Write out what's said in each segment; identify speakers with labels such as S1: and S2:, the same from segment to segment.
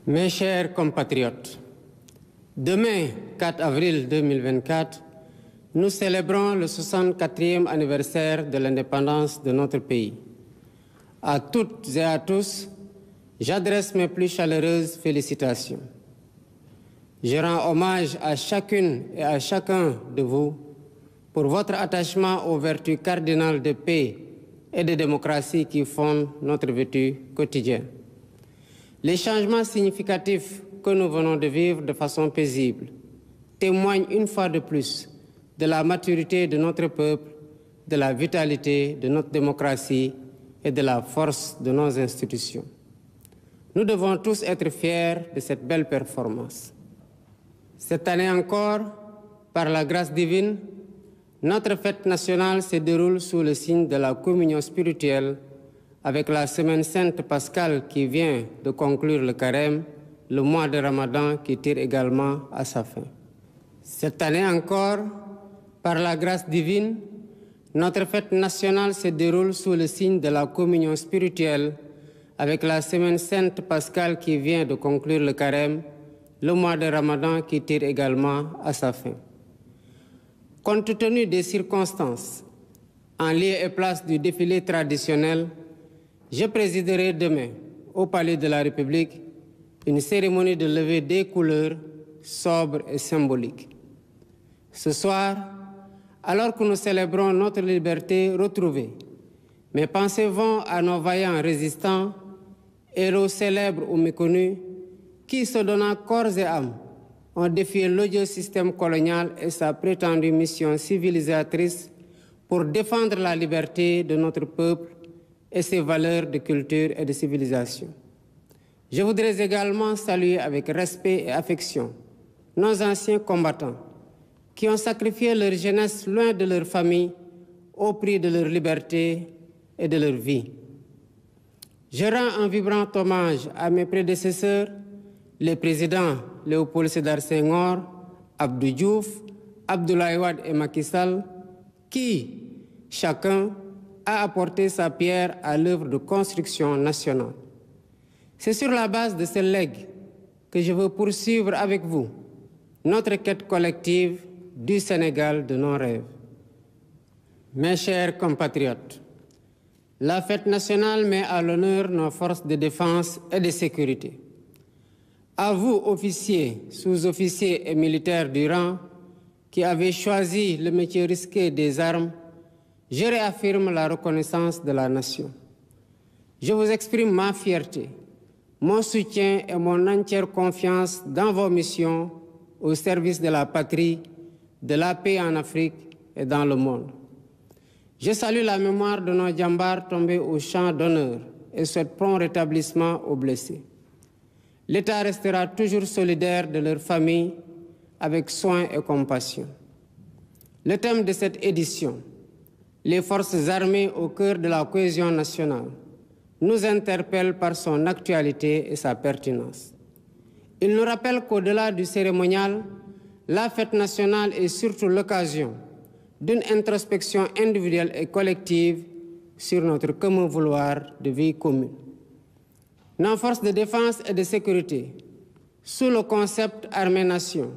S1: Mes chers compatriotes, demain, 4 avril 2024, nous célébrons le 64e anniversaire de l'indépendance de notre pays. À toutes et à tous, j'adresse mes plus chaleureuses félicitations. Je rends hommage à chacune et à chacun de vous pour votre attachement aux vertus cardinales de paix et de démocratie qui fondent notre vécu quotidien. Les changements significatifs que nous venons de vivre de façon paisible témoignent une fois de plus de la maturité de notre peuple, de la vitalité de notre démocratie et de la force de nos institutions. Nous devons tous être fiers de cette belle performance. Cette année encore, par la grâce divine, notre fête nationale se déroule sous le signe de la communion spirituelle avec la semaine sainte pascale qui vient de conclure le carême, le mois de Ramadan qui tire également à sa fin. Cette année encore, par la grâce divine, notre fête nationale se déroule sous le signe de la communion spirituelle avec la semaine sainte pascale qui vient de conclure le carême, le mois de Ramadan qui tire également à sa fin. Compte tenu des circonstances, en lieu et place du défilé traditionnel, je présiderai demain, au Palais de la République, une cérémonie de levée des couleurs sobre et symbolique. Ce soir, alors que nous célébrons notre liberté retrouvée, mes pensées vont à nos vaillants résistants, héros célèbres ou méconnus, qui, se donnant corps et âme, ont défié l'odieux système colonial et sa prétendue mission civilisatrice pour défendre la liberté de notre peuple et ses valeurs de culture et de civilisation. Je voudrais également saluer avec respect et affection nos anciens combattants qui ont sacrifié leur jeunesse loin de leur famille au prix de leur liberté et de leur vie. Je rends un vibrant hommage à mes prédécesseurs, les présidents Léopold Sédar Senghor, Abdou Diouf, Abdoulaye Wade et Macky Sall, qui, chacun, a apporté sa pierre à l'œuvre de construction nationale. C'est sur la base de ce legs que je veux poursuivre avec vous notre quête collective du Sénégal de nos rêves. Mes chers compatriotes, la fête nationale met à l'honneur nos forces de défense et de sécurité. À vous, officiers, sous-officiers et militaires du rang, qui avez choisi le métier risqué des armes, je réaffirme la reconnaissance de la nation. Je vous exprime ma fierté, mon soutien et mon entière confiance dans vos missions au service de la patrie, de la paix en Afrique et dans le monde. Je salue la mémoire de nos djambars tombés au champ d'honneur et souhaite prompt rétablissement aux blessés. L'État restera toujours solidaire de leurs familles avec soin et compassion. Le thème de cette édition, les forces armées au cœur de la cohésion nationale, nous interpelle par son actualité et sa pertinence. Il nous rappelle qu'au-delà du cérémonial, la fête nationale est surtout l'occasion d'une introspection individuelle et collective sur notre commun vouloir de vie commune. Nos forces de défense et de sécurité, sous le concept armée-nation,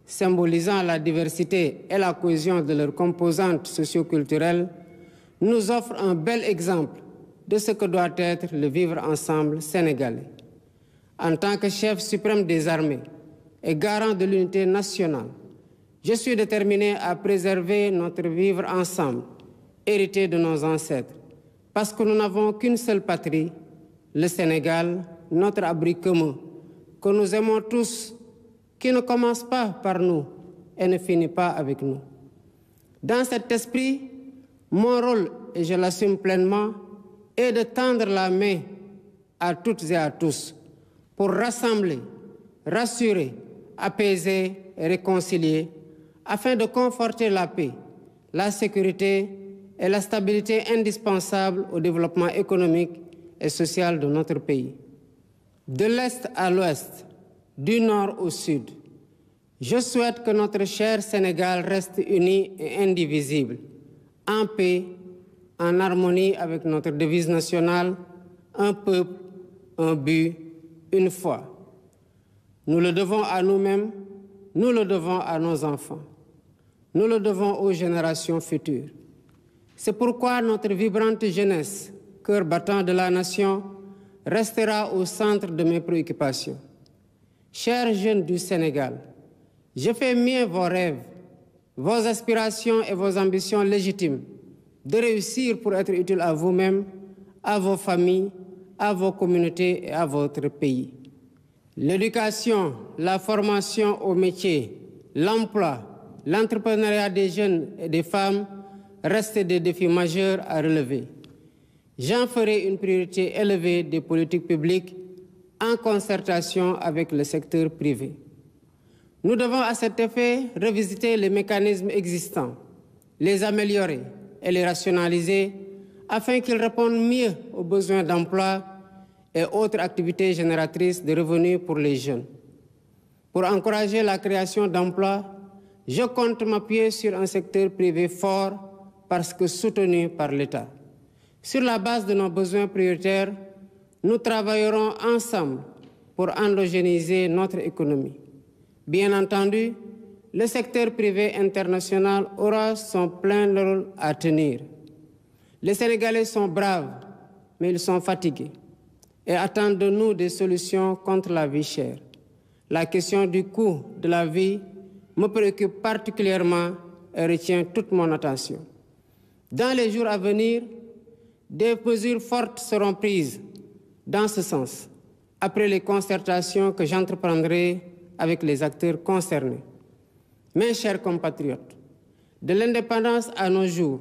S1: symbolisant la diversité et la cohésion de leurs composantes socio-culturelles, nous offrent un bel exemple de ce que doit être le vivre ensemble sénégalais. En tant que chef suprême des armées et garant de l'unité nationale, je suis déterminé à préserver notre vivre ensemble, hérité de nos ancêtres, parce que nous n'avons qu'une seule patrie, le Sénégal, notre abri commun, que nous aimons tous, qui ne commence pas par nous et ne finit pas avec nous. Dans cet esprit, mon rôle, et je l'assume pleinement, est de tendre la main à toutes et à tous pour rassembler, rassurer, apaiser et réconcilier afin de conforter la paix, la sécurité et la stabilité indispensables au développement économique et social de notre pays. De l'Est à l'Ouest, du Nord au Sud, je souhaite que notre cher Sénégal reste uni et indivisible, en paix, en harmonie avec notre devise nationale, un peuple, un but, une foi. Nous le devons à nous-mêmes, nous le devons à nos enfants, nous le devons aux générations futures. C'est pourquoi notre vibrante jeunesse, cœur battant de la nation, restera au centre de mes préoccupations. Chers jeunes du Sénégal, je fais mien vos rêves, vos aspirations et vos ambitions légitimes de réussir pour être utile à vous-même, à vos familles, à vos communautés et à votre pays. L'éducation, la formation au métier, l'emploi, l'entrepreneuriat des jeunes et des femmes restent des défis majeurs à relever. J'en ferai une priorité élevée des politiques publiques en concertation avec le secteur privé. Nous devons à cet effet revisiter les mécanismes existants, les améliorer et les rationaliser afin qu'ils répondent mieux aux besoins d'emploi et autres activités génératrices de revenus pour les jeunes. Pour encourager la création d'emplois, je compte m'appuyer sur un secteur privé fort parce que soutenu par l'État. Sur la base de nos besoins prioritaires, nous travaillerons ensemble pour endogénéiser notre économie. Bien entendu, le secteur privé international aura son plein rôle à tenir. Les Sénégalais sont braves, mais ils sont fatigués et attendent de nous des solutions contre la vie chère. La question du coût de la vie me préoccupe particulièrement et retient toute mon attention. Dans les jours à venir, des mesures fortes seront prises dans ce sens, après les concertations que j'entreprendrai avec les acteurs concernés. Mes chers compatriotes, de l'indépendance à nos jours,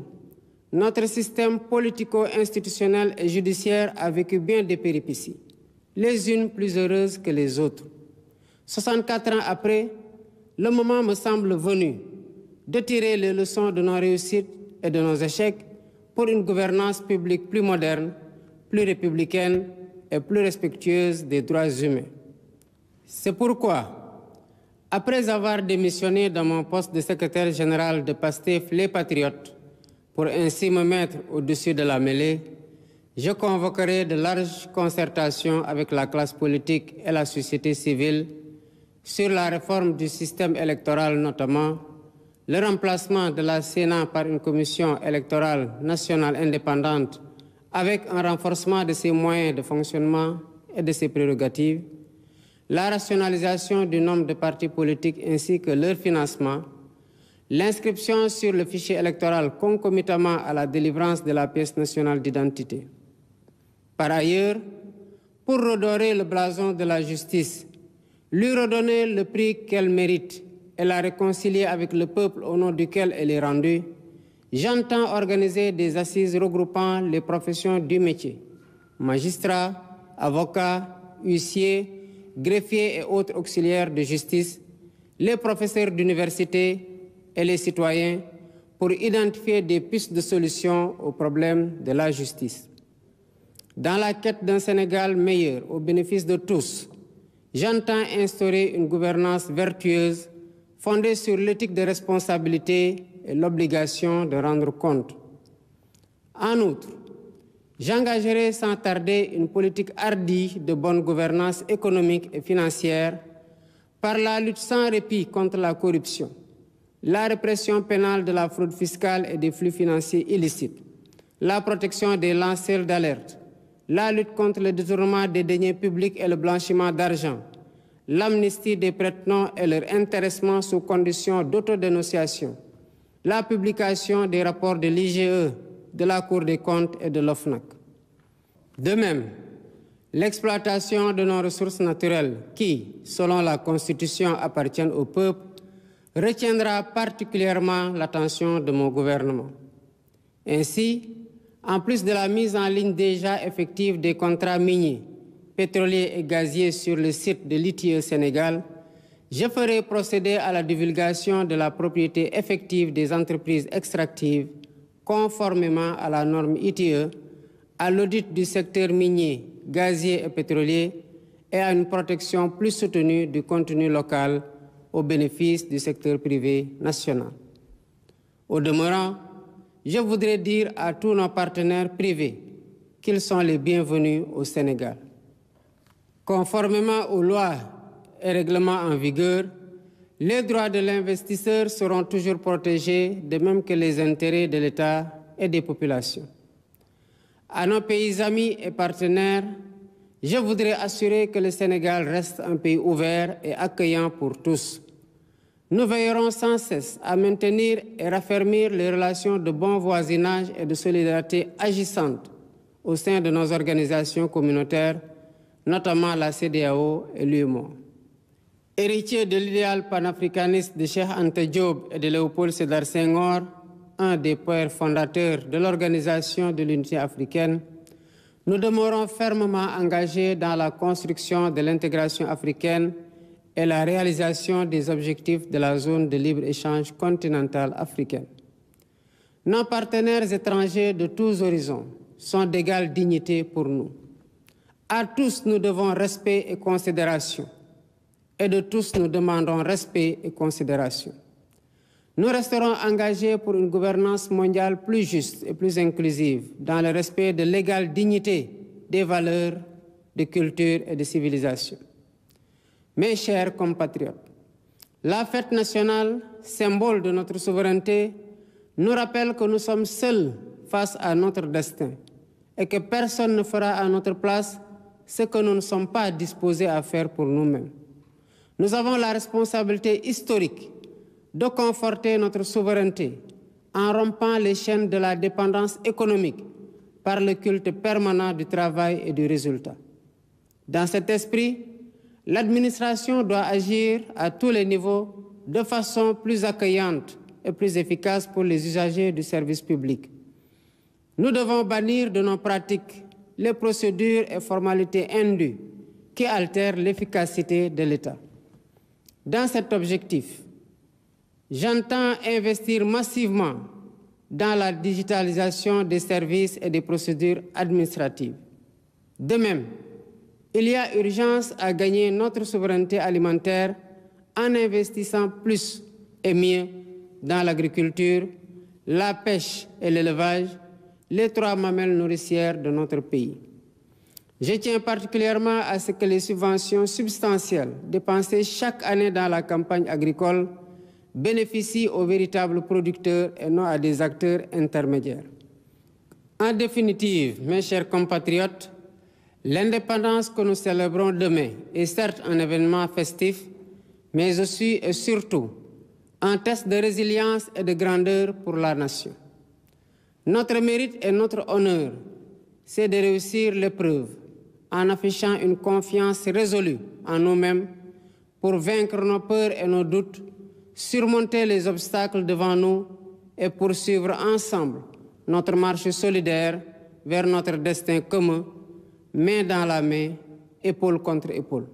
S1: notre système politico-institutionnel et judiciaire a vécu bien des péripéties, les unes plus heureuses que les autres. 64 ans après, le moment me semble venu de tirer les leçons de nos réussites et de nos échecs pour une gouvernance publique plus moderne, plus républicaine et plus respectueuse des droits humains. C'est pourquoi, après avoir démissionné dans mon poste de secrétaire général de PASTEF Les Patriotes, pour ainsi me mettre au-dessus de la mêlée, je convoquerai de larges concertations avec la classe politique et la société civile sur la réforme du système électoral notamment, le remplacement de la Sénat par une commission électorale nationale indépendante avec un renforcement de ses moyens de fonctionnement et de ses prérogatives, la rationalisation du nombre de partis politiques ainsi que leur financement, l'inscription sur le fichier électoral concomitamment à la délivrance de la pièce nationale d'identité. Par ailleurs, pour redorer le blason de la justice, lui redonner le prix qu'elle mérite et la réconcilier avec le peuple au nom duquel elle est rendue, j'entends organiser des assises regroupant les professions du métier, magistrats, avocats, huissiers, greffiers et autres auxiliaires de justice, les professeurs d'université et les citoyens pour identifier des pistes de solutions aux problèmes de la justice. Dans la quête d'un Sénégal meilleur au bénéfice de tous, j'entends instaurer une gouvernance vertueuse fondée sur l'éthique de responsabilité et l'obligation de rendre compte. En outre, j'engagerai sans tarder une politique hardie de bonne gouvernance économique et financière par la lutte sans répit contre la corruption, la répression pénale de la fraude fiscale et des flux financiers illicites, la protection des lanceurs d'alerte, la lutte contre le détournement des deniers publics et le blanchiment d'argent, l'amnistie des prête-noms et leur intéressement sous conditions d'autodénonciation, la publication des rapports de l'IGE, de la Cour des comptes et de l'OFNAC. De même, l'exploitation de nos ressources naturelles qui, selon la Constitution, appartiennent au peuple, retiendra particulièrement l'attention de mon gouvernement. Ainsi, en plus de la mise en ligne déjà effective des contrats miniers, pétroliers et gaziers sur le site de l'ITIE Sénégal, je ferai procéder à la divulgation de la propriété effective des entreprises extractives conformément à la norme ITIE, à l'audit du secteur minier, gazier et pétrolier et à une protection plus soutenue du contenu local au bénéfice du secteur privé national. Au demeurant, je voudrais dire à tous nos partenaires privés qu'ils sont les bienvenus au Sénégal. Conformément aux lois et règlements en vigueur, les droits de l'investisseur seront toujours protégés, de même que les intérêts de l'État et des populations. À nos pays amis et partenaires, je voudrais assurer que le Sénégal reste un pays ouvert et accueillant pour tous. Nous veillerons sans cesse à maintenir et raffermir les relations de bon voisinage et de solidarité agissantes au sein de nos organisations communautaires, notamment la CEDEAO et l'UEMOA. Héritier de l'idéal panafricaniste de Cheikh Anta Diop et de Léopold Sédar Senghor, un des pères fondateurs de l'Organisation de l'Unité africaine, nous demeurons fermement engagés dans la construction de l'intégration africaine et la réalisation des objectifs de la zone de libre-échange continentale africaine. Nos partenaires étrangers de tous horizons sont d'égale dignité pour nous. À tous, nous devons respect et considération. Et de tous, nous demandons respect et considération. Nous resterons engagés pour une gouvernance mondiale plus juste et plus inclusive, dans le respect de l'égale dignité des valeurs, de culture et de civilisation. Mes chers compatriotes, la fête nationale, symbole de notre souveraineté, nous rappelle que nous sommes seuls face à notre destin et que personne ne fera à notre place ce que nous ne sommes pas disposés à faire pour nous-mêmes. Nous avons la responsabilité historique de conforter notre souveraineté en rompant les chaînes de la dépendance économique par le culte permanent du travail et du résultat. Dans cet esprit, l'administration doit agir à tous les niveaux de façon plus accueillante et plus efficace pour les usagers du service public. Nous devons bannir de nos pratiques les procédures et formalités indues qui altèrent l'efficacité de l'État. Dans cet objectif, j'entends investir massivement dans la digitalisation des services et des procédures administratives. De même, il y a urgence à gagner notre souveraineté alimentaire en investissant plus et mieux dans l'agriculture, la pêche et l'élevage, les trois mamelles nourricières de notre pays. Je tiens particulièrement à ce que les subventions substantielles dépensées chaque année dans la campagne agricole bénéficient aux véritables producteurs et non à des acteurs intermédiaires. En définitive, mes chers compatriotes, l'indépendance que nous célébrons demain est certes un événement festif, mais aussi et surtout un test de résilience et de grandeur pour la nation. Notre mérite et notre honneur, c'est de réussir l'épreuve en affichant une confiance résolue en nous-mêmes pour vaincre nos peurs et nos doutes, surmonter les obstacles devant nous et poursuivre ensemble notre marche solidaire vers notre destin commun, main dans la main, épaule contre épaule.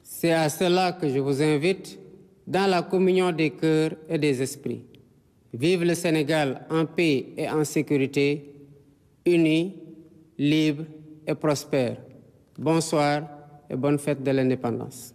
S1: C'est à cela que je vous invite dans la communion des cœurs et des esprits. Vive le Sénégal en paix et en sécurité, unis, libres et prospères. Bonsoir et bonne fête de l'indépendance.